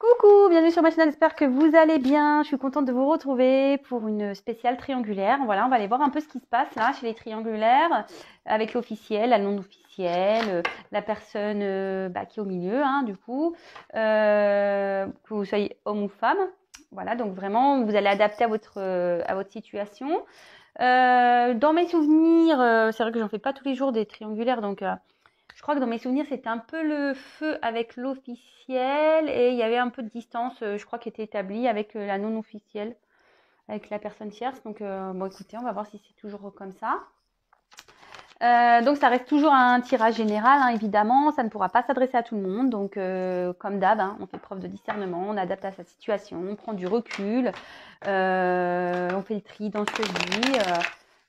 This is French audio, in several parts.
Coucou, bienvenue sur ma chaîne, j'espère que vous allez bien. Je suis contente de vous retrouver pour une spéciale triangulaire. Voilà, on va aller voir un peu ce qui se passe là chez les triangulaires avec l'officiel, la non officielle, la personne qui est au milieu, hein, du coup, que vous soyez homme ou femme. Voilà, donc vraiment, vous allez adapter à votre situation. Dans mes souvenirs, c'est vrai que j'en fais pas tous les jours des triangulaires, donc je crois que dans mes souvenirs, c'était un peu le feu avec l'officiel et il y avait un peu de distance, je crois, qui était établie avec la non officielle, avec la personne tierce. Donc, bon, écoutez, on va voir si c'est toujours comme ça. Donc, ça reste toujours un tirage général, hein, évidemment. Ça ne pourra pas s'adresser à tout le monde. Donc, comme d'hab, hein, on fait preuve de discernement, on adapte à sa situation, on prend du recul, on fait le tri dans ce que je dis.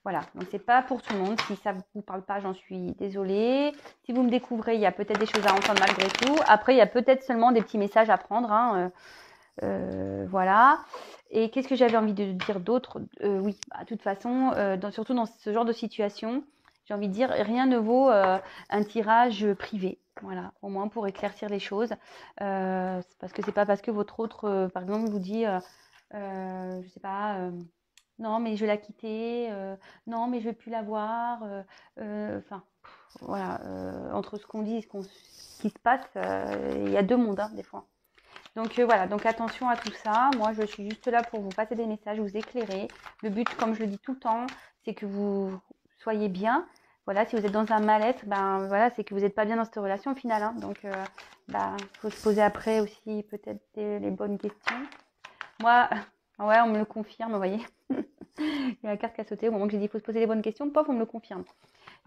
Voilà, donc c'est pas pour tout le monde. Si ça vous parle pas, j'en suis désolée. Si vous me découvrez, il y a peut-être des choses à entendre malgré tout. Après, il y a peut-être seulement des petits messages à prendre, hein, voilà. Et qu'est-ce que j'avais envie de dire d'autre? Oui, de toute façon, surtout dans ce genre de situation, j'ai envie de dire, rien ne vaut un tirage privé. Voilà, au moins pour éclaircir les choses. Parce que c'est pas parce que votre autre, par exemple, vous dit, je sais pas, non, mais je vais la quitter, non, mais je vais plus la voir. Enfin, voilà, entre ce qu'on dit et ce qui se passe, il y a deux mondes, hein, des fois. Donc voilà, donc attention à tout ça. Moi, je suis juste là pour vous passer des messages, vous éclairer. Le but, comme je le dis tout le temps, c'est que vous soyez bien. Voilà, si vous êtes dans un mal-être, ben voilà, c'est que vous n'êtes pas bien dans cette relation au final, hein. Donc, faut se poser après aussi peut-être les bonnes questions. Moi, ouais, on me le confirme, vous voyez. Il y a la carte qui a sauté au moment que j'ai dit il faut se poser les bonnes questions. Pof, on me le confirme.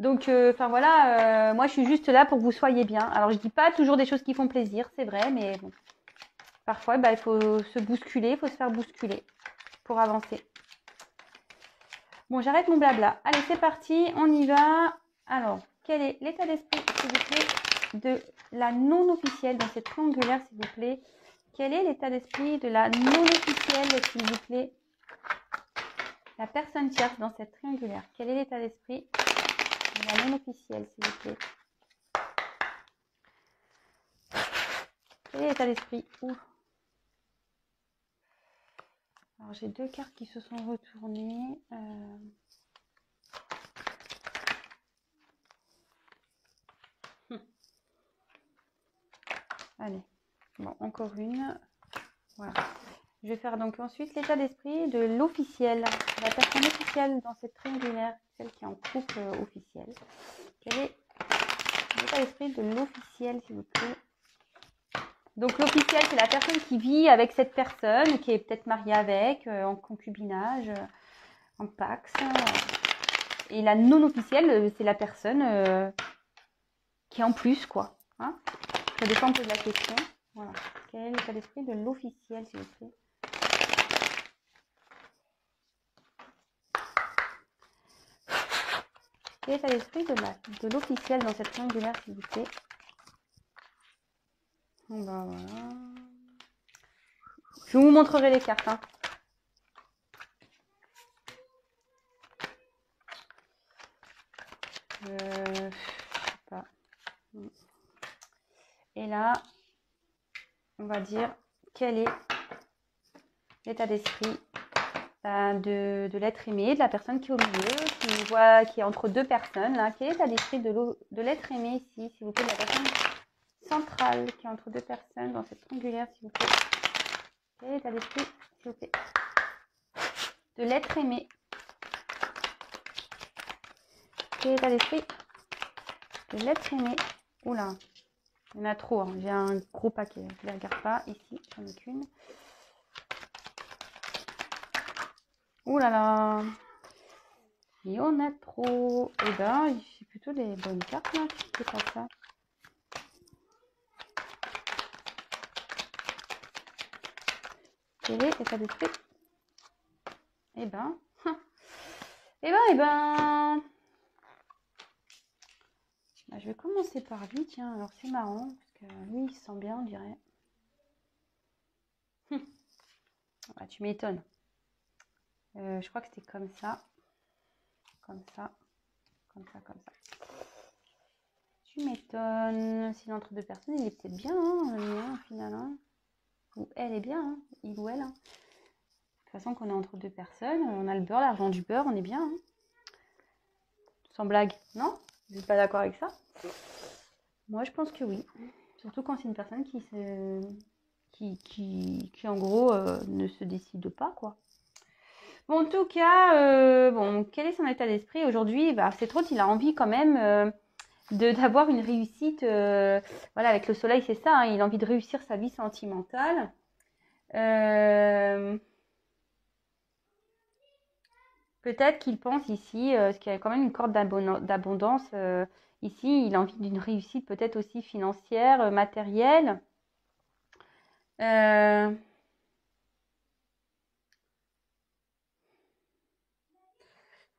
Donc, voilà, moi, je suis juste là pour que vous soyez bien. Alors, je dis pas toujours des choses qui font plaisir, c'est vrai, mais bon. Parfois, il faut se bousculer, il faut se faire bousculer pour avancer. Bon, j'arrête mon blabla. Allez, c'est parti, on y va. Alors, quel est l'état d'esprit, s'il vous plaît, de la non-officielle dans cette triangulaire, s'il vous plaît? Quel est l'état d'esprit de la non-officielle, s'il vous plaît? La personne tierce dans cette triangulaire. Quel est l'état d'esprit de la non-officielle, s'il vous plaît? Quel est l'état d'esprit? Alors, j'ai deux cartes qui se sont retournées. Allez, bon, encore une. Voilà. Je vais faire donc ensuite l'état d'esprit de l'officiel, la personne officielle dans cette triangulaire, celle qui est en couple officiel. Quel est l'état d'esprit de l'officiel, s'il vous plaît? Donc l'officiel, c'est la personne qui vit avec cette personne, qui est peut-être mariée avec, en concubinage, en pax. Et la non officielle, c'est la personne qui est en plus, quoi. Hein, ça dépend de la question. Voilà. Quel est l'état d'esprit de l'officiel, s'il vous plaît? Quel est l'état d'esprit de l'officiel dans cette triangulaire, s'il vous plaît? Bon, ben voilà. Je vous montrerai les cartes, hein. Je sais pas. Et là, on va dire quel est l'état d'esprit de l'être aimé, de la personne qui est au milieu, qui est entre deux personnes. Là. Quel est l'état d'esprit de l'être aimé ici, s'il vous plaît, de la personne centrale qui est entre deux personnes dans cette triangulaire, s'il vous plaît? Quel est l'état d'esprit, s'il vous plaît, de l'être aimé? Quel est l'état d'esprit de l'être aimé? Oula, il y en a trop, hein. J'ai un gros paquet. Je ne les regarde pas. Ici, j'en ai qu'une. Ouh là là, il y en a trop. Eh ben, j'ai plutôt des bonnes cartes là. C'est pas ça. Quel est l'état d'esprit? Eh ben, bah, je vais commencer par lui. Tiens, alors c'est marrant parce que lui, il se sent bien, on dirait. Ah, tu m'étonnes. Je crois que c'était comme ça, comme ça, comme ça, comme ça. Tu m'étonnes. S'il est entre deux personnes, il est peut-être bien, hein, au final. Hein. ou elle est bien, hein, il ou elle. Hein. De toute façon, qu'on est entre deux personnes, on a le beurre, l'argent du beurre, on est bien. Hein. Sans blague, non? Vous n'êtes pas d'accord avec ça? Moi, je pense que oui. Surtout quand c'est une personne qui en gros, ne se décide pas, quoi. Bon, en tout cas, bon, quel est son état d'esprit aujourd'hui? Bah, c'est trop, il a envie quand même d'avoir une réussite. Voilà, avec le soleil, c'est ça. Hein, il a envie de réussir sa vie sentimentale. Peut-être qu'il pense ici, parce qu'il y a quand même une corde d'abondance. Ici, il a envie d'une réussite peut-être aussi financière, matérielle.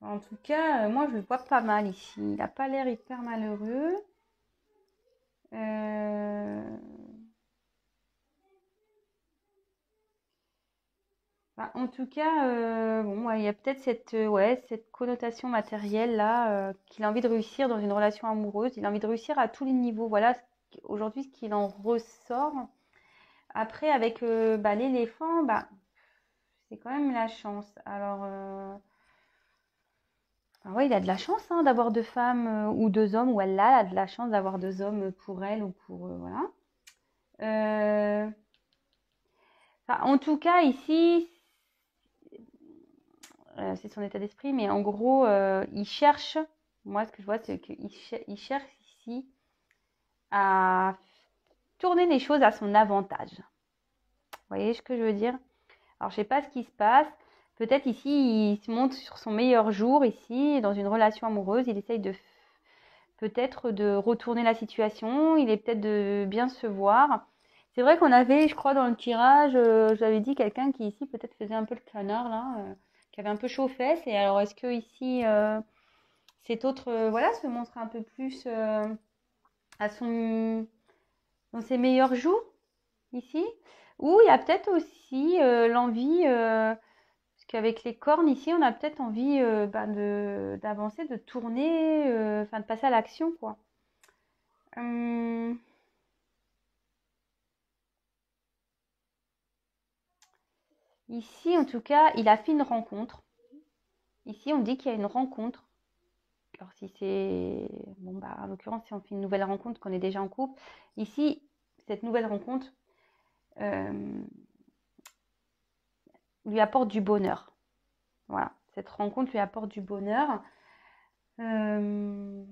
En tout cas, moi, je le vois pas mal ici. Il n'a pas l'air hyper malheureux. En tout cas, bon, ouais, il y a peut-être cette connotation matérielle là, qu'il a envie de réussir dans une relation amoureuse. Il a envie de réussir à tous les niveaux. Voilà aujourd'hui ce qu'il en ressort. Après, avec l'éléphant, c'est quand même la chance. Alors, ouais, il a de la chance hein, d'avoir deux femmes ou deux hommes, ou elle a de la chance d'avoir deux hommes pour elle ou pour voilà. En tout cas, ici, c'est son état d'esprit, mais en gros, il cherche, moi ce que je vois, c'est qu'il cherche ici à tourner les choses à son avantage. Vous voyez ce que je veux dire? Alors, je sais pas ce qui se passe. Peut-être ici, il se montre sur son meilleur jour, ici, dans une relation amoureuse. Il essaye peut-être de retourner la situation. Il est peut-être de bien se voir. C'est vrai qu'on avait, je crois, dans le tirage, j'avais dit quelqu'un qui ici peut-être faisait un peu le canard, là, qui avait un peu chaud aux fesses. Et alors, est-ce que ici, cet autre, voilà, se montre un peu plus à dans ses meilleurs jours, ici? Ou il y a peut-être aussi l'envie, parce qu'avec les cornes ici, on a peut-être envie d'avancer, de tourner, enfin de passer à l'action, quoi. Hum, Ici, en tout cas, il a fait une rencontre. Ici, on dit qu'il y a une rencontre. Alors, si c'est. Bon, en l'occurrence, si on fait une nouvelle rencontre, qu'on est déjà en couple. Ici, cette nouvelle rencontre euh, lui apporte du bonheur. Voilà. Cette rencontre lui apporte du bonheur. Euh,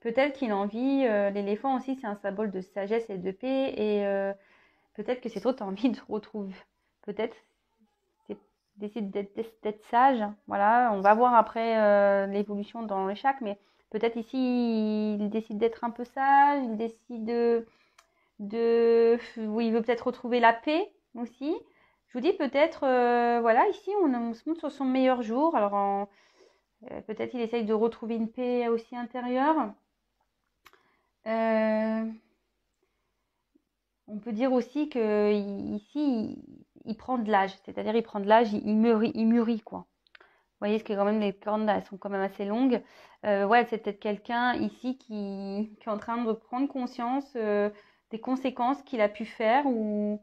Peut-être qu'il a envie. L'éléphant aussi, c'est un symbole de sagesse et de paix. Et peut-être que c'est trop, tu as envie de retrouver. Peut-être décide d'être sage. Voilà, on va voir après l'évolution dans le chaque, mais peut-être ici il décide d'être un peu sage, il décide oui, il veut peut-être retrouver la paix aussi. Je vous dis peut-être, voilà, ici on se montre sur son meilleur jour. Alors peut-être il essaye de retrouver une paix aussi intérieure. Euh, on peut dire aussi que ici il prend de l'âge, c'est-à-dire il prend de l'âge, il mûrit quoi. Vous voyez, parce que quand même les cornes elles sont quand même assez longues. Ouais, c'est peut-être quelqu'un ici qui est en train de prendre conscience des conséquences qu'il a pu faire ou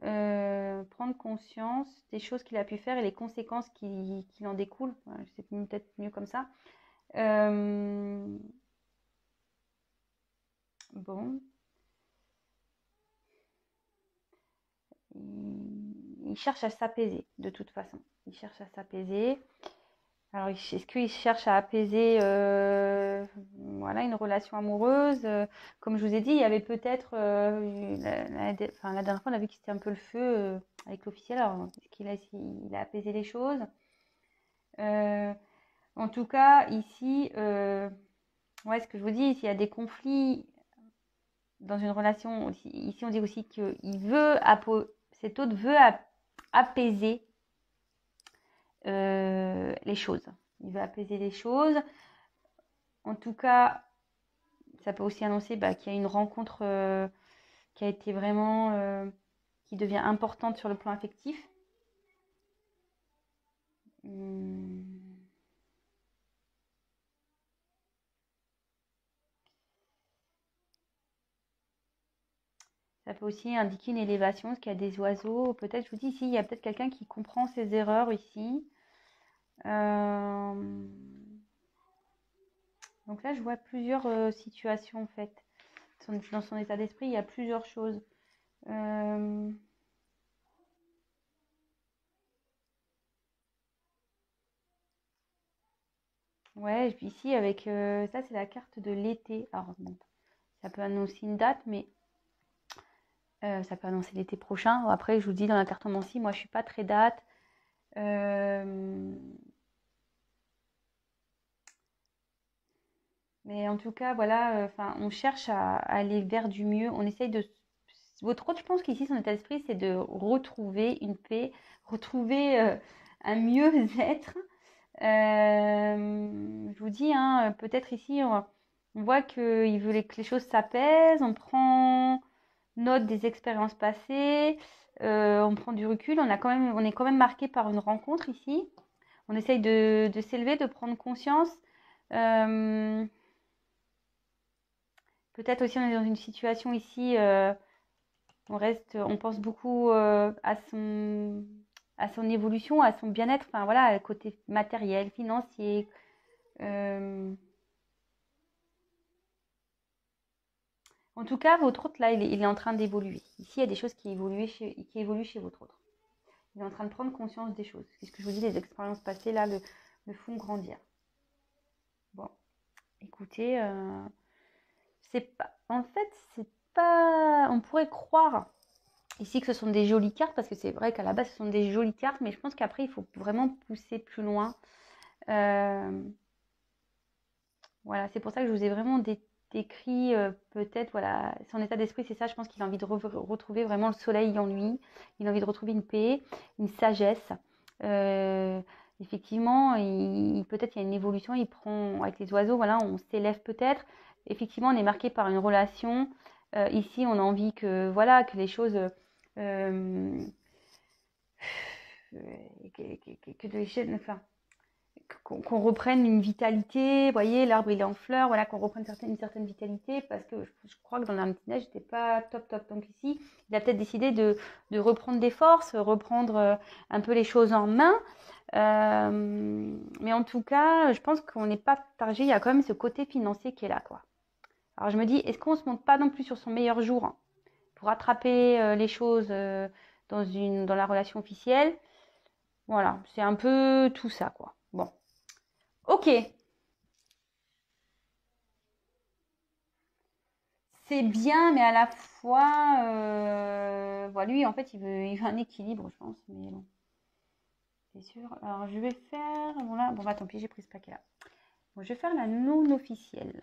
prendre conscience des choses qu'il a pu faire et les conséquences qui en découlent. Ouais, c'est peut-être mieux comme ça. Bon, il cherche à s'apaiser de toute façon. Il cherche à s'apaiser. Alors, est-ce qu'il cherche à apaiser voilà, une relation amoureuse comme je vous ai dit, il y avait peut-être, la dernière fois, on a vu que c'était un peu le feu avec l'officiel. Alors, est-ce il a apaisé les choses Euh, En tout cas, ici, ouais, ce que je vous dis, s'il y a des conflits dans une relation, ici, on dit aussi que cet autre veut apaiser les choses. Il veut apaiser les choses. En tout cas, ça peut aussi annoncer qu'il y a une rencontre qui a été vraiment, qui devient importante sur le plan affectif. Hum. Ça peut aussi indiquer une élévation, parce qu'il y a des oiseaux. Peut-être, je vous dis ici, il y a peut-être quelqu'un qui comprend ses erreurs ici. Donc là, je vois plusieurs situations en fait. Dans son état d'esprit, il y a plusieurs choses. Ouais, et puis ici, avec ça, c'est la carte de l'été. Alors, bon, ça peut annoncer une date, mais ça peut annoncer l'été prochain. Après, je vous dis, dans la cartomancie, moi, je suis pas très date. Mais en tout cas, voilà, enfin, on cherche à aller vers du mieux. On essaye de. Votre autre, je pense qu'ici, son état d'esprit, c'est de retrouver une paix, retrouver un mieux-être. Je vous dis, hein, peut-être ici, on voit qu'il veut que les choses s'apaisent, on prend note des expériences passées, on prend du recul, on est quand même marqué par une rencontre ici. On essaye de s'élever, de prendre conscience. Peut-être aussi on est dans une situation ici, on pense beaucoup à son évolution, à son bien-être, enfin voilà, côté matériel, financier. En tout cas, votre hôte là, il est en train d'évoluer. Ici, il y a des choses qui évoluent chez votre hôte. Il est en train de prendre conscience des choses. C'est ce que je vous dis, les expériences passées là le font grandir. Bon, écoutez, c'est pas. En fait, c'est pas. On pourrait croire ici que ce sont des jolies cartes, parce que c'est vrai qu'à la base, ce sont des jolies cartes, mais je pense qu'après, il faut vraiment pousser plus loin. Voilà, c'est pour ça que je vous ai vraiment décrit peut-être, voilà, son état d'esprit, c'est ça, je pense qu'il a envie de retrouver vraiment le soleil en lui, il a envie de retrouver une paix, une sagesse. Effectivement, peut-être il y a une évolution, il prend, avec les oiseaux, voilà, on s'élève peut-être. Effectivement, on est marqué par une relation. Ici, on a envie que, voilà, que les choses... que les choses, enfin, qu'on reprenne une vitalité. Vous voyez, l'arbre il est en fleurs, voilà, qu'on reprenne une certaine vitalité, parce que je crois que dans la petit neige, j'étais pas top top. Donc ici, il a peut-être décidé de reprendre des forces, reprendre un peu les choses en main. Mais en tout cas, je pense qu'on n'est pas targé. Il y a quand même ce côté financier qui est là, quoi. Alors je me dis, est-ce qu'on se monte pas non plus sur son meilleur jour, hein, pour attraper les choses dans la relation officielle? Voilà, c'est un peu tout ça, quoi. Bon, ok. C'est bien, mais à la fois, voilà, lui, en fait, il veut un équilibre, je pense. Mais bon, c'est sûr. Alors, je vais faire. Bon, là, bon, bah, tant pis, j'ai pris ce paquet-là. Bon, je vais faire la non officielle.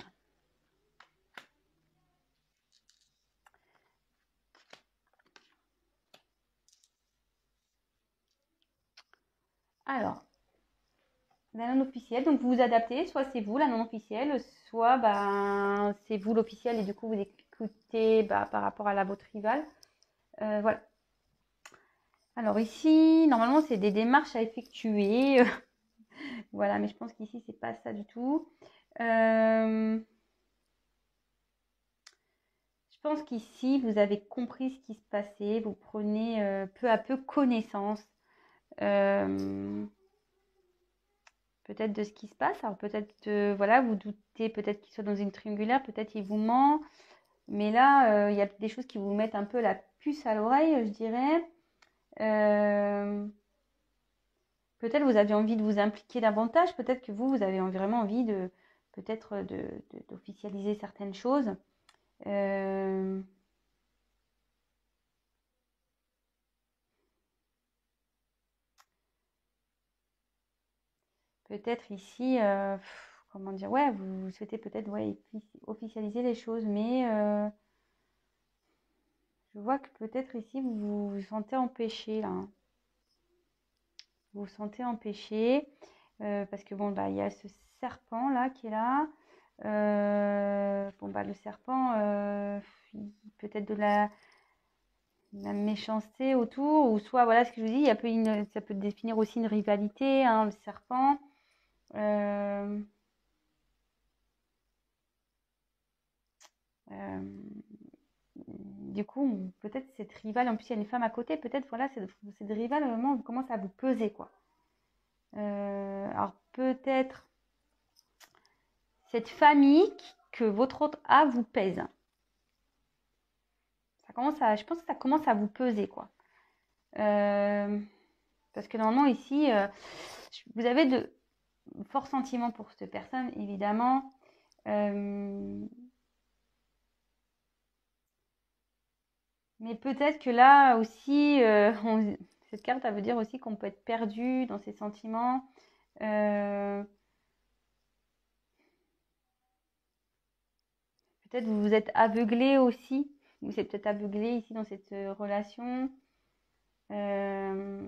Alors, la non officielle, donc vous vous adaptez. Soit c'est vous la non officielle, soit ben, c'est vous l'officiel et du coup, vous écoutez bah, par rapport à votre rival. Voilà. Alors, ici, normalement, c'est des démarches à effectuer. Voilà, mais je pense qu'ici, c'est pas ça du tout. Je pense qu'ici, vous avez compris ce qui se passait. Vous prenez peu à peu connaissance peut-être de ce qui se passe. Alors peut-être, voilà, vous doutez peut-être qu'il soit dans une triangulaire, peut-être il vous ment. Mais là, il y a des choses qui vous mettent un peu la puce à l'oreille, je dirais. Peut-être vous avez envie de vous impliquer davantage. Peut-être que vous avez vraiment envie de peut-être d'officialiser certaines choses. Peut-être ici, comment dire, ouais, vous souhaitez peut-être ouais, officialiser les choses, mais je vois que peut-être ici vous vous sentez empêché là, hein. Vous vous sentez empêché parce que bon, bah, il y a ce serpent là qui est là. Bon, bah, le serpent, peut-être de la méchanceté autour, ou soit, voilà ce que je vous dis, ça peut définir aussi une rivalité, hein, le serpent. Euh, du coup, peut-être cette rivale, en plus il y a une femme à côté, peut-être voilà, cette rivale, au moment où commence à vous peser, quoi. Alors peut-être cette famille que votre autre a vous pèse. Je pense que ça commence à vous peser, quoi. Parce que normalement ici, vous avez de forts sentiments pour cette personne, évidemment. Mais peut-être que là aussi, cette carte, elle veut dire aussi qu'on peut être perdu dans ses sentiments. Peut-être vous vous êtes aveuglé aussi. Vous êtes peut-être aveuglé ici dans cette relation. Peut-être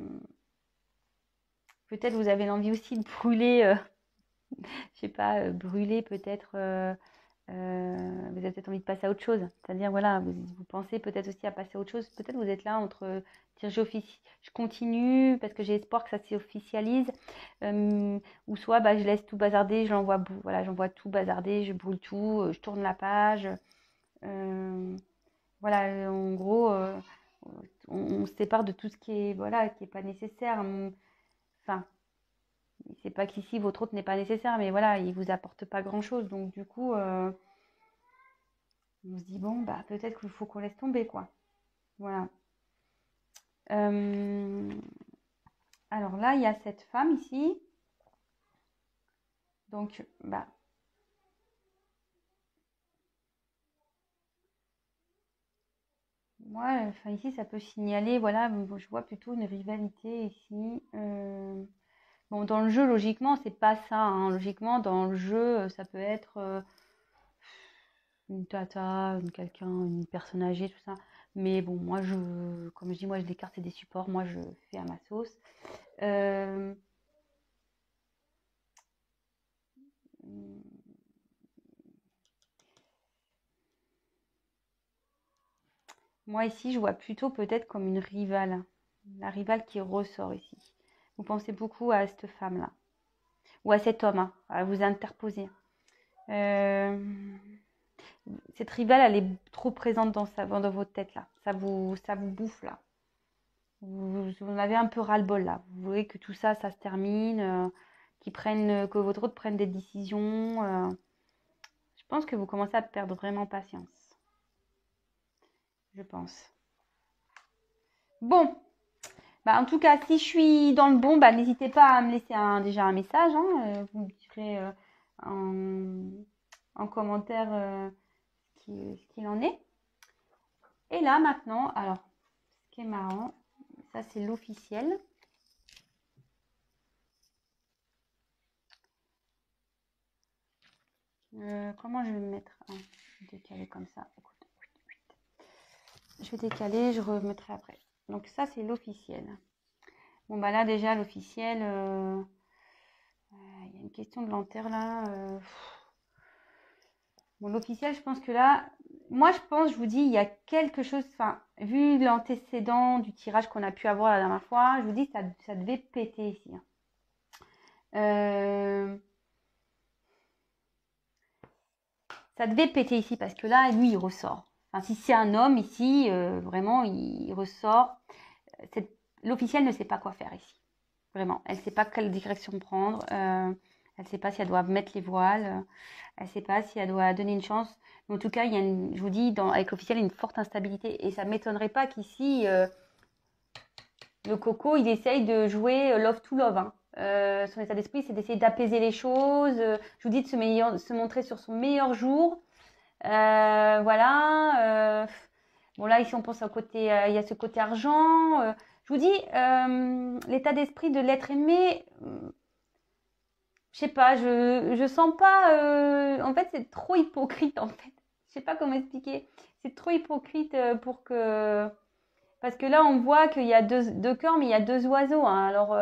vous avez l'envie aussi de brûler, je sais pas, brûler peut-être. Vous avez peut-être envie de passer à autre chose. C'est-à-dire, voilà, vous pensez peut-être aussi à passer à autre chose. Peut-être vous êtes là entre dire je continue parce que j'ai espoir que ça s'officialise. Ou soit je laisse tout bazarder, voilà, j'envoie tout bazarder, je brûle tout, je tourne la page. Voilà, en gros, on se sépare de tout ce qui est, voilà, qui est pas nécessaire. Enfin, c'est pas qu'ici votre autre n'est pas nécessaire, mais voilà, il vous apporte pas grand-chose. Donc du coup, on se dit bon, peut-être qu'il faut qu'on laisse tomber, quoi. Voilà. Alors là, il y a cette femme ici. Donc, moi, enfin ici, ça peut signaler, voilà, je vois plutôt une rivalité ici. Bon, dans le jeu, logiquement, c'est pas ça, hein. Logiquement, dans le jeu, ça peut être une tata, quelqu'un, une personne âgée, tout ça. Mais bon, moi, comme je dis, moi, les cartes, c'est des supports. Moi, je fais à ma sauce. Moi, ici, je vois plutôt peut-être comme une rivale. La rivale qui ressort ici. Vous pensez beaucoup à cette femme-là. Ou à cet homme, hein, à vous interposer. Cette rivale, elle est trop présente dans votre tête, là. Ça vous bouffe, là. Vous en avez un peu ras-le-bol, là. Vous voulez que tout ça, ça se termine, que votre autre prenne des décisions. Je pense que vous commencez à perdre vraiment patience. Je pense. Bon. En tout cas, si je suis dans le bon, n'hésitez pas à me laisser déjà un message, hein. Vous me direz en commentaire ce qu'il en est. Et là, maintenant, alors, ce qui est marrant, ça c'est l'officiel. Comment je vais me mettre? Je vais décaler comme ça. Je vais décaler, je remettrai après. Donc ça, c'est l'officiel. Bon, là, déjà, l'officiel, il y a une question de lanterne, là. Bon, l'officiel, je pense que là, moi, je vous dis, il y a quelque chose, enfin, vu l'antécédent du tirage qu'on a pu avoir la dernière fois, je vous dis, ça devait péter ici. Ça devait péter ici parce que là, lui, il ressort. Enfin, si c'est un homme ici, vraiment, il ressort. L'officiel ne sait pas quoi faire ici. Vraiment. Elle ne sait pas quelle direction prendre. Elle ne sait pas si elle doit mettre les voiles. Elle ne sait pas si elle doit donner une chance. Mais en tout cas, je vous dis, avec l'officiel, il y a une forte instabilité. Et ça ne m'étonnerait pas qu'ici, le coco, il essaye de jouer love to love. Hein. Son état d'esprit, c'est d'essayer d'apaiser les choses. Je vous dis de se montrer sur son meilleur jour. Voilà. Bon, là, ici, on pense au côté, il y a ce côté argent. Je vous dis, l'état d'esprit de l'être aimé, je sais pas, je sens pas. En fait, c'est trop hypocrite, en fait. Je sais pas comment expliquer. C'est trop hypocrite pour que. Parce que là, on voit qu'il y a deux cœurs, mais il y a deux oiseaux. Hein. Alors,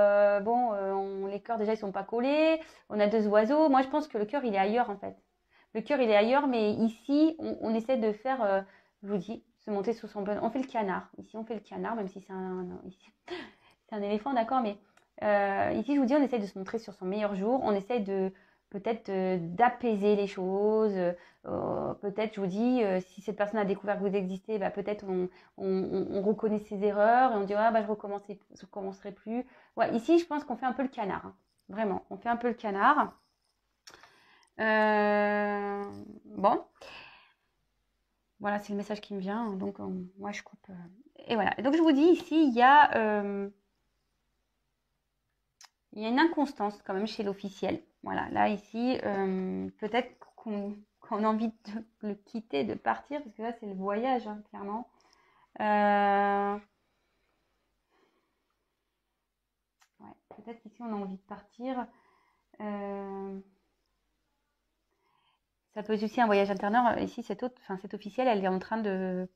les cœurs, déjà, ils sont pas collés. On a deux oiseaux. Moi, je pense que le cœur, il est ailleurs, en fait. Le cœur, il est ailleurs, mais ici, on essaie de faire, je vous dis, se monter sur son bon. On fait le canard. Ici, on fait le canard, même si c'est un éléphant, d'accord, mais ici, je vous dis, on essaie de se montrer sur son meilleur jour. On essaie de peut-être d'apaiser les choses. Peut-être, je vous dis, si cette personne a découvert que vous existez, bah, peut-être on reconnaît ses erreurs et on dit, ah, bah, je recommencerai plus. Ouais, ici, je pense qu'on fait un peu le canard. Hein. Vraiment, on fait un peu le canard. Bon. Voilà, c'est le message qui me vient. Donc, moi, je coupe. Et voilà. Et donc, je vous dis, ici, il y a une inconstance quand même chez l'officiel. Voilà, là, ici, peut-être qu'on a envie de le quitter, de partir, parce que là, c'est le voyage, hein, clairement. Ouais, peut-être qu'ici, on a envie de partir. Ça peut être aussi un voyage intérieur. Ici, cette officielle, elle est en train de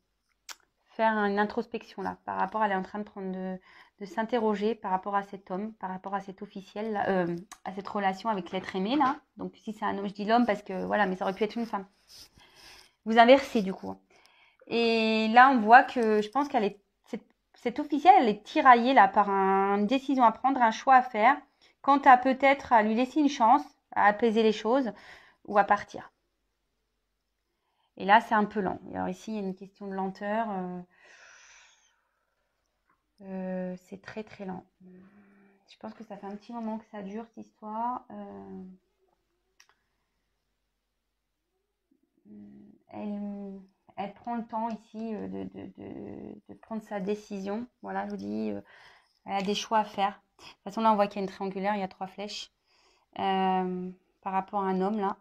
faire une introspection là, par rapport, elle est en train de s'interroger par rapport à cet homme, par rapport à cet officiel, là, à cette relation avec l'être aimé là. Donc si c'est un homme, je dis l'homme parce que voilà, mais ça aurait pu être une femme. Vous inversez du coup. Et là, on voit que je pense qu'elle est, cette officielle, elle est tiraillée là par une décision à prendre, un choix à faire, quant à peut-être à lui laisser une chance, à apaiser les choses ou à partir. Et là, c'est un peu lent. Alors ici, il y a une question de lenteur. C'est très très lent. Je pense que ça fait un petit moment que ça dure cette histoire. Elle prend le temps ici de prendre sa décision. Voilà, je vous dis, elle a des choix à faire. De toute façon, là, on voit qu'il y a une triangulaire, il y a 3 flèches par rapport à un homme là.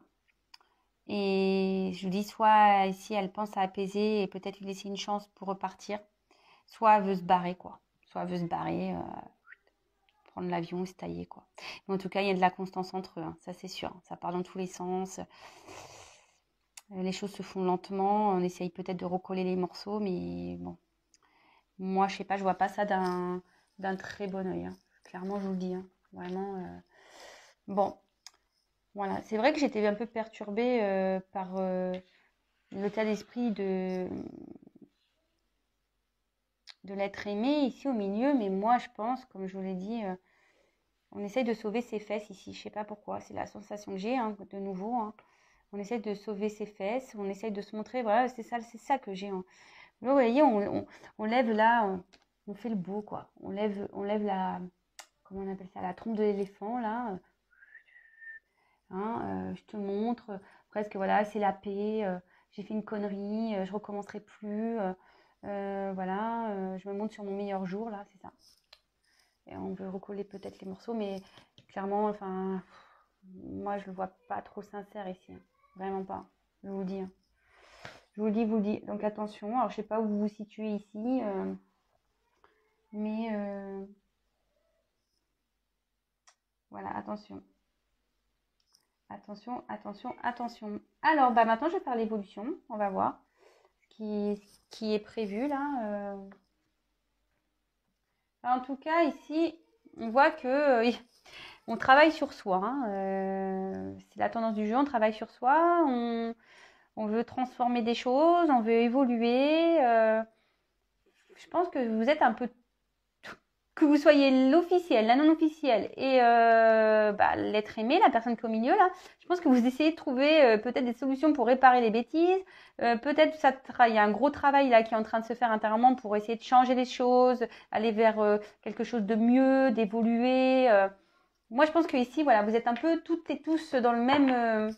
Et je vous dis, soit ici, elle pense à apaiser et peut-être lui laisser une chance pour repartir, soit elle veut se barrer, quoi. Soit elle veut se barrer, prendre l'avion et se tailler, quoi. Mais en tout cas, il y a de la constance entre eux, hein, ça c'est sûr. Ça part dans tous les sens. Les choses se font lentement. On essaye peut-être de recoller les morceaux, mais bon. Moi, je sais pas, je vois pas ça d'un très bon œil. Hein. Clairement, je vous le dis. Hein. Vraiment. Bon. Voilà. C'est vrai que j'étais un peu perturbée par l'état d'esprit de l'être aimé ici au milieu. Mais moi, je pense, comme je vous l'ai dit, on essaye de sauver ses fesses ici. Je sais pas pourquoi. C'est la sensation que j'ai, hein, de nouveau. Hein. On essaye de sauver ses fesses. On essaye de se montrer. Voilà, c'est ça que j'ai. Hein. Là, vous voyez, on lève là, on fait le beau, quoi. On lève la, comment on appelle ça, la trompe de l'éléphant, là. Hein, je te montre, presque, voilà, c'est la paix, j'ai fait une connerie, je recommencerai plus, voilà, je me montre sur mon meilleur jour, là, c'est ça. Et on veut recoller peut-être les morceaux, mais clairement, enfin, moi, je le vois pas trop sincère ici, hein. Vraiment pas, je vous le dis. Hein. Je vous le dis, donc attention. Alors, je sais pas où vous vous situez ici, mais voilà, attention. Attention, attention, attention. Alors, bah maintenant, je vais faire l'évolution. On va voir ce qui est prévu là. En tout cas, ici, on voit que on travaille sur soi. Hein. C'est la tendance du jeu, on travaille sur soi. On veut transformer des choses, on veut évoluer. Je pense que vous êtes un peu, que vous soyez l'officiel, la non-officielle et l'être aimé, la personne qui est au milieu là. Je pense que vous essayez de trouver peut-être des solutions pour réparer les bêtises. Peut-être il y a un gros travail là qui est en train de se faire intérieurement pour essayer de changer les choses, aller vers quelque chose de mieux, d'évoluer. Moi, je pense que ici, voilà, vous êtes un peu toutes et tous dans le même,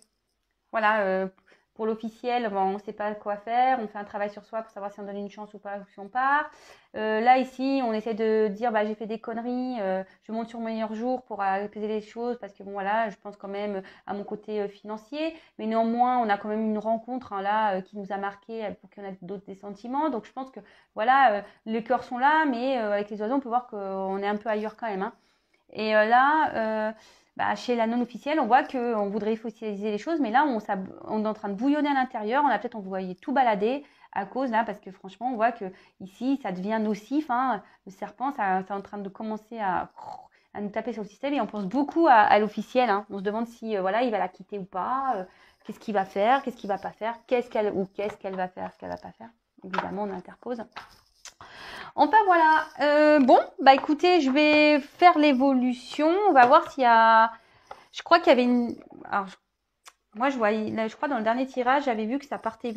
voilà. Pour l'officiel, bon, on ne sait pas quoi faire, on fait un travail sur soi pour savoir si on donne une chance ou pas, ou si on part. Là, ici, on essaie de dire, j'ai fait des conneries, je monte sur mon meilleur jour pour apaiser les choses, parce que bon, voilà, je pense quand même à mon côté financier, mais néanmoins, on a quand même une rencontre hein, là qui nous a marqué pour qu'il y en ait d'autres des sentiments. Donc, je pense que, voilà, les cœurs sont là, mais avec les oiseaux, on peut voir qu'on est un peu ailleurs quand même. Hein. Et là... chez la non-officielle, on voit qu'on voudrait officialiser les choses, mais là, on est en train de bouillonner à l'intérieur. On a peut-être envoyé tout balader à cause, là, parce que franchement, on voit que ici, ça devient nocif. Hein. Le serpent, c'est en train de commencer à nous taper sur le système et on pense beaucoup à l'officiel. Hein. On se demande si voilà, il va la quitter ou pas, qu'est-ce qu'il va faire, qu'est-ce qu'il va pas faire, qu'est-ce qu'elle va faire, ce qu'elle va pas faire. Évidemment, on interpose. Enfin voilà, bon, écoutez, je vais faire l'évolution, on va voir s'il y a... Je crois qu'il y avait une... Alors, moi, je voyais, là, je crois dans le dernier tirage, j'avais vu que ça partait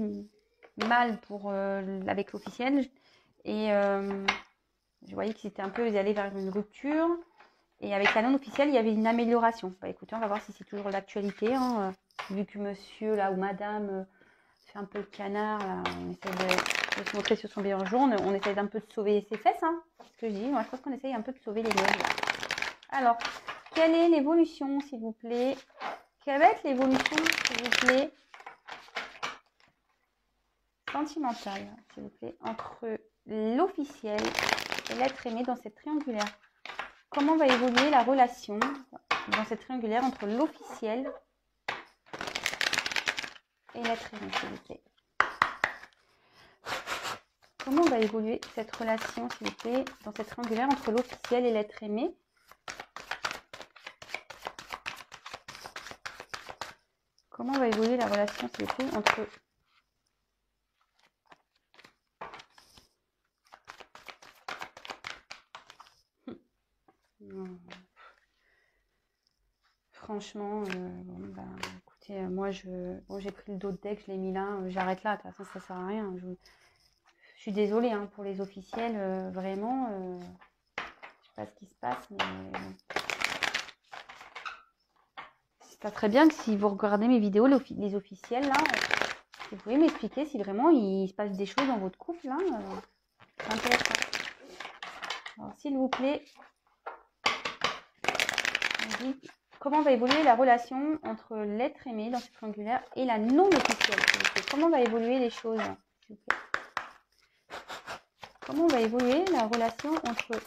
mal pour, avec l'officiel. Et je voyais qu'ils étaient un peu, ils allaient vers une rupture. Et avec la non officielle, il y avait une amélioration. Bah écoutez, on va voir si c'est toujours l'actualité. Hein. Vu que monsieur là ou madame fait un peu le canard, là, on essaie de se montrer sur son meilleur jour. On essaie d'un peu de sauver ses fesses. Hein. C'est ce que je dis. Moi, je pense qu'on essaye un peu de sauver les meubles. Alors, quelle est l'évolution, s'il vous plaît? Quelle va être l'évolution, s'il vous plaît, sentimentale, s'il vous plaît, entre l'officiel et l'être aimé dans cette triangulaire? Comment va évoluer la relation dans cette triangulaire entre l'officiel et l'être aimé, s'il vous plaît? Comment va évoluer cette relation, s'il vous plaît, dans cette triangulaire entre l'officiel et l'être aimé? Comment va évoluer la relation, s'il vous plaît, entre... Franchement, bon, bah, écoutez, moi, j'ai pris le dos de deck, je l'ai mis là, j'arrête là, de toute façon, ça sert à rien. Je suis désolée hein, pour les officiels, vraiment, je sais pas ce qui se passe, mais c'est très bien que si vous regardez mes vidéos, les officiels, là, vous pouvez m'expliquer si vraiment il se passe des choses dans votre couple, là, c'est intéressant. Alors, s'il vous plaît, comment va évoluer la relation entre l'être aimé dans ce triangulaire et la non officielle, s'il vous plaît? Comment va évoluer les choses, s'il vous plaît? Comment va évoluer la relation entre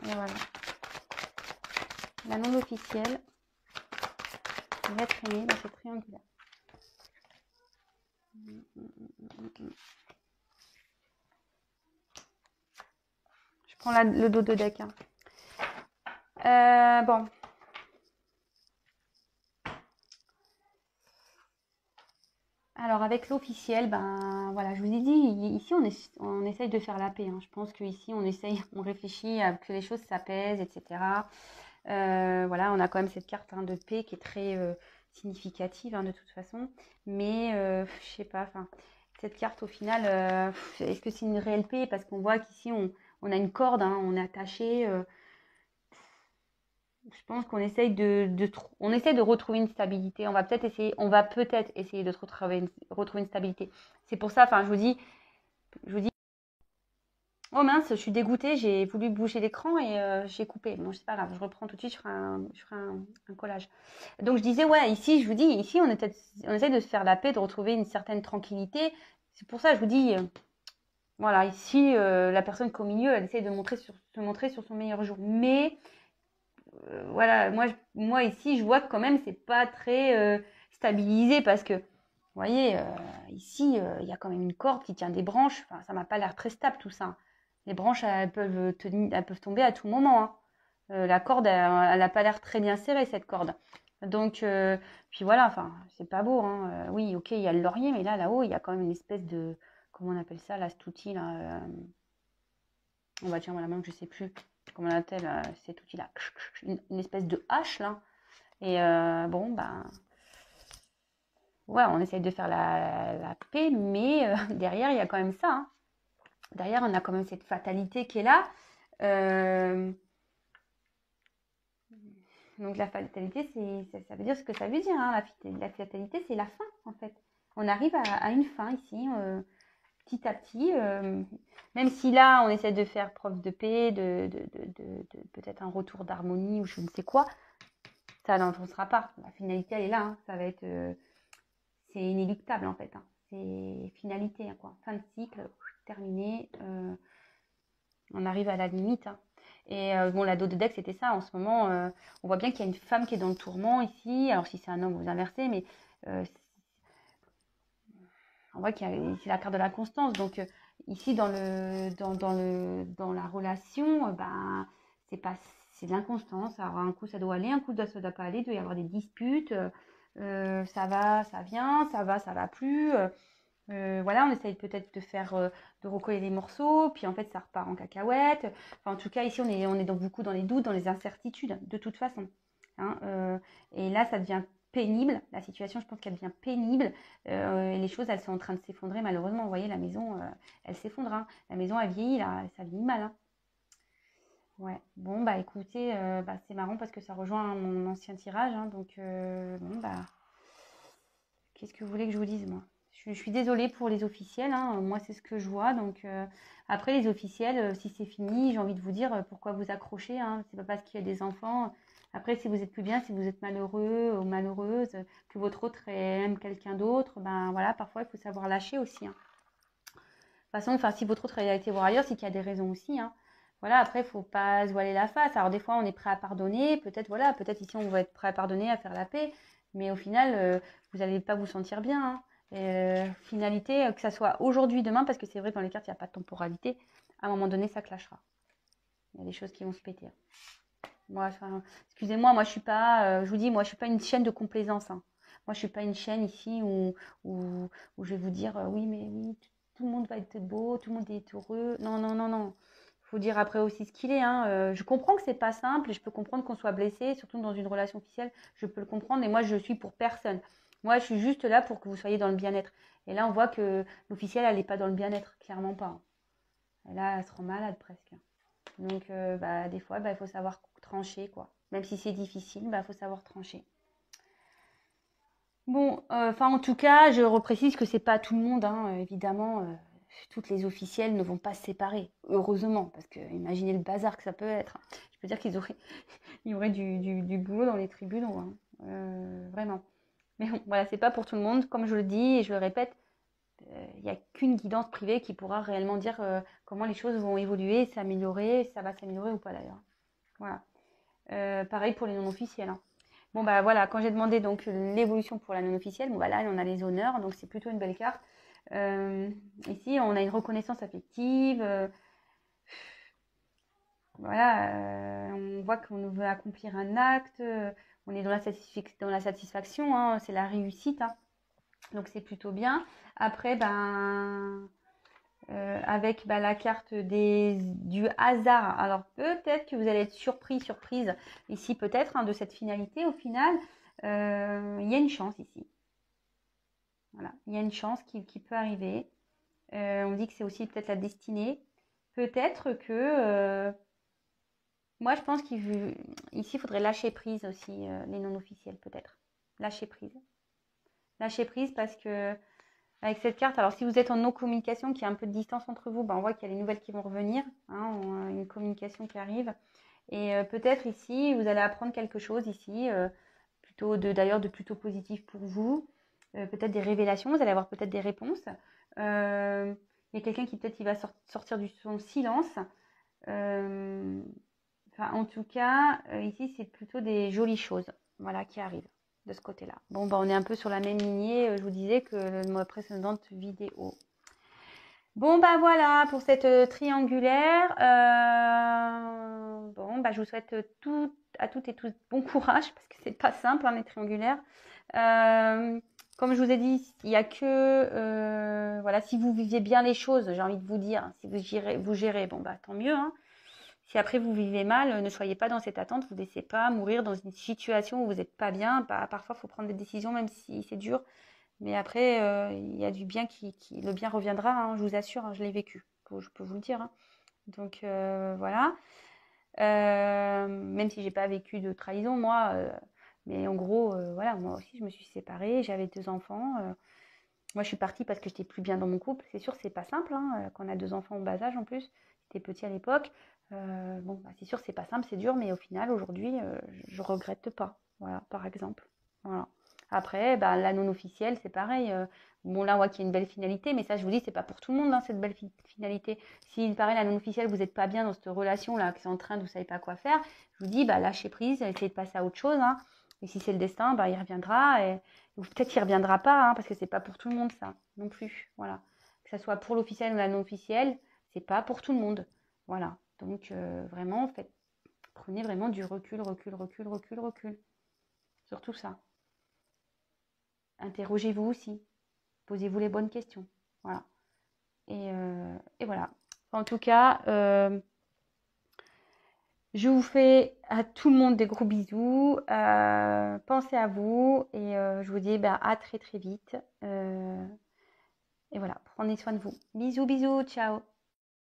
voilà, la non officielle et l'être aimé dans ce triangulaire? Je prends le dos de deck. Hein. Bon. Alors avec l'officiel, ben voilà, je vous ai dit, ici on essaye de faire la paix. Hein. Je pense qu'ici on réfléchit à que les choses s'apaisent, etc. Voilà, on a quand même cette carte hein, de paix qui est très significative hein, de toute façon. Mais je sais pas, enfin, cette carte au final, est-ce que c'est une réelle paix? Parce qu'on voit qu'ici on a une corde, hein, on est attaché. Je pense qu'on essaye on essaye de retrouver une stabilité. On va peut-être essayer de retrouver une stabilité. C'est pour ça, enfin, je vous dis, oh mince, je suis dégoûtée, j'ai voulu bouger l'écran et j'ai coupé. Bon, c'est pas grave, je reprends tout de suite, je ferai un collage. Donc je disais, ouais, ici, je vous dis, ici, on essaie de se faire la paix, de retrouver une certaine tranquillité. C'est pour ça, je vous dis, voilà, ici, la personne qui est au milieu, elle essaie de se montrer sur son meilleur jour. Mais voilà, moi ici, je vois que quand même, c'est pas très stabilisé parce que, vous voyez, ici, il y a quand même une corde qui tient des branches. Enfin, ça m'a pas l'air très stable tout ça. Les branches, elles peuvent tomber à tout moment. Hein. La corde, elle n'a pas l'air très bien serrée, cette corde. Donc, puis voilà, enfin, c'est pas beau. Hein. Oui, ok, il y a le laurier, mais là-haut, il y a quand même une espèce de, comment on appelle ça, là, cet outil, là. On va tiens, voilà, même je sais plus comment on appelle cet outil-là. Une espèce de hache, là. Et bon, ben, ouais, on essaye de faire la paix, mais derrière, il y a quand même ça. Hein. Derrière, on a quand même cette fatalité qui est là. Donc la fatalité, ça veut dire ce que ça veut dire. Hein. La fatalité, c'est la fin, en fait. On arrive à une fin ici, petit à petit. Même si là, on essaie de faire preuve de paix, de peut-être un retour d'harmonie ou je ne sais quoi, ça n'avancera pas. La finalité, elle est là. Hein. Ça va être... c'est inéluctable, en fait. Hein. C'est finalité, hein, quoi. Fin de cycle, terminé. On arrive à la limite. Hein. Et bon, la dos de deck, c'était ça. En ce moment, on voit bien qu'il y a une femme qui est dans le tourment ici. Alors, si c'est un homme, vous inversez, mais on voit qu'il c'est la carte de la constance. Donc, ici, dans la relation, ben, c'est de l'inconstance. Alors, un coup, ça doit aller, un coup, ça doit pas aller. Il doit y avoir des disputes. Ça va, ça vient, ça va plus. Voilà, on essaye peut-être de recoller les morceaux, puis en fait, ça repart en cacahuète. Enfin, en tout cas, ici, on est donc beaucoup dans les doutes, dans les incertitudes, de toute façon. hein, et là, ça devient pénible. La situation, je pense qu'elle devient pénible. Et les choses, elles sont en train de s'effondrer. Malheureusement, vous voyez, la maison, elle s'effondre. Hein. La maison, elle vieillit, là. Ça vieillit mal. Hein. Ouais. Bon, bah écoutez, c'est marrant parce que ça rejoint mon ancien tirage. Hein, donc, bon, bah, qu'est-ce que vous voulez que je vous dise, moi? Je suis désolée pour les officiels. Hein, moi, c'est ce que je vois. Donc, après, les officiels, si c'est fini, j'ai envie de vous dire pourquoi vous accrochez. Hein, c'est pas parce qu'il y a des enfants. Après, si vous êtes plus bien, si vous êtes malheureux ou malheureuse, que votre autre aime quelqu'un d'autre, ben voilà, parfois, il faut savoir lâcher aussi. Hein. De toute façon, enfin, si votre autre a été voir ailleurs, c'est qu'il y a des raisons aussi. Hein. Voilà, après, il ne faut pas se voiler la face. Alors, des fois, on est prêt à pardonner. Peut-être, voilà, peut-être ici, on va être prêt à pardonner, à faire la paix. Mais au final, vous n'allez pas vous sentir bien. Hein. Finalité, que ça soit aujourd'hui, demain, parce que c'est vrai, dans les cartes, il n'y a pas de temporalité. À un moment donné, ça clashera. Il y a des choses qui vont se péter. Moi, enfin, excusez-moi, moi, je suis pas, je vous dis, moi, je suis pas une chaîne de complaisance. Hein. Moi, je suis pas une chaîne ici où je vais vous dire, oui, mais oui, tout le monde va être beau, tout le monde est heureux. Non, non, non, non. Faut dire après aussi ce qu'il est. Hein. Je comprends que c'est pas simple. Je peux comprendre qu'on soit blessé, surtout dans une relation officielle. Je peux le comprendre. Et moi, je suis pour personne. Moi, je suis juste là pour que vous soyez dans le bien-être. Et là, on voit que l'officielle, elle n'est pas dans le bien-être, clairement pas. Hein. Et là, elle se rend malade presque. Donc, des fois, il faut savoir trancher, quoi. Même si c'est difficile, il faut savoir trancher. Bon, en tout cas, je reprécise que c'est pas tout le monde, hein, évidemment. Toutes les officielles ne vont pas se séparer, heureusement, parce que imaginez le bazar que ça peut être. Hein. Je peux dire il y aurait du boulot dans les tribunaux, hein. Vraiment. Mais bon, voilà, c'est pas pour tout le monde. Comme je le dis et je le répète, il n'y a qu'une guidance privée qui pourra réellement dire comment les choses vont évoluer, s'améliorer, si ça va s'améliorer ou pas d'ailleurs. Voilà. Pareil pour les non officiels. Hein. Bon bah voilà, quand j'ai demandé donc l'évolution pour la non officielle, bon bah là on a les honneurs, donc c'est plutôt une belle carte. Ici on a une reconnaissance affective. Voilà, on voit qu'on veut accomplir un acte, on est dans la satisfaction, hein, c'est la réussite. Hein. Donc c'est plutôt bien. Après, avec la carte du hasard. Alors peut-être que vous allez être surprise ici, peut-être, hein, de cette finalité. Au final, il y a une chance ici. Voilà, il y a une chance qui peut arriver. On dit que c'est aussi peut-être la destinée. Peut-être que... moi, je pense qu'ici, il faudrait lâcher prise aussi, les non-officiels, peut-être. Lâcher prise. Lâcher prise parce que avec cette carte, alors si vous êtes en non-communication, qu'il y a un peu de distance entre vous, on voit qu'il y a les nouvelles qui vont revenir, hein, une communication qui arrive. Et peut-être ici, vous allez apprendre quelque chose ici, d'ailleurs de plutôt positif pour vous. Peut-être des révélations, vous allez avoir peut-être des réponses. Il y a quelqu'un qui peut-être il va sortir de son silence. En tout cas, ici, c'est plutôt des jolies choses, voilà, qui arrivent de ce côté-là. Bon, on est un peu sur la même lignée, je vous disais, que ma précédente vidéo. Bon, voilà pour cette triangulaire. Je vous souhaite à toutes et tous bon courage, parce que c'est pas simple, hein, les triangulaires. Comme je vous ai dit, il n'y a que... voilà, si vous viviez bien les choses, j'ai envie de vous dire, si vous gérez, tant mieux, hein. Si après vous vivez mal, ne soyez pas dans cette attente, vous ne laissez pas mourir dans une situation où vous n'êtes pas bien. Parfois, il faut prendre des décisions, même si c'est dur. Mais après, il y a du bien le bien reviendra, hein, je vous assure, hein, je l'ai vécu, je peux vous le dire. Hein. Donc voilà. Même si j'ai pas vécu de trahison, moi, mais en gros, voilà, moi aussi, je me suis séparée, j'avais 2 enfants. Moi, je suis partie parce que j'étais plus bien dans mon couple. C'est sûr, c'est pas simple, hein, quand on a 2 enfants au bas âge en plus. J'étais petit à l'époque. C'est sûr, c'est pas simple, c'est dur, mais au final, aujourd'hui, je regrette pas. Voilà, par exemple. Voilà. Après, la non officielle, c'est pareil. Là, on voit qu'il y a une belle finalité, mais ça, je vous dis, c'est pas pour tout le monde, hein, cette belle finalité. Si, il paraît, la non officielle, vous n'êtes pas bien dans cette relation-là, qui est en train de vous savez pas quoi faire, je vous dis, lâchez prise, essayez de passer à autre chose. Hein. Et si c'est le destin, il reviendra. Ou peut-être qu'il ne reviendra pas, hein, parce que c'est pas pour tout le monde, ça, non plus. Voilà. Que ce soit pour l'officiel ou la non officielle, c'est pas pour tout le monde. Voilà. Donc, vraiment, prenez vraiment du recul. Sur tout ça. Interrogez-vous aussi. Posez-vous les bonnes questions. Voilà. Et voilà. En tout cas, Je vous fais à tout le monde des gros bisous. Pensez à vous et je vous dis à très très vite. Et voilà, prenez soin de vous. Bisous, bisous, ciao.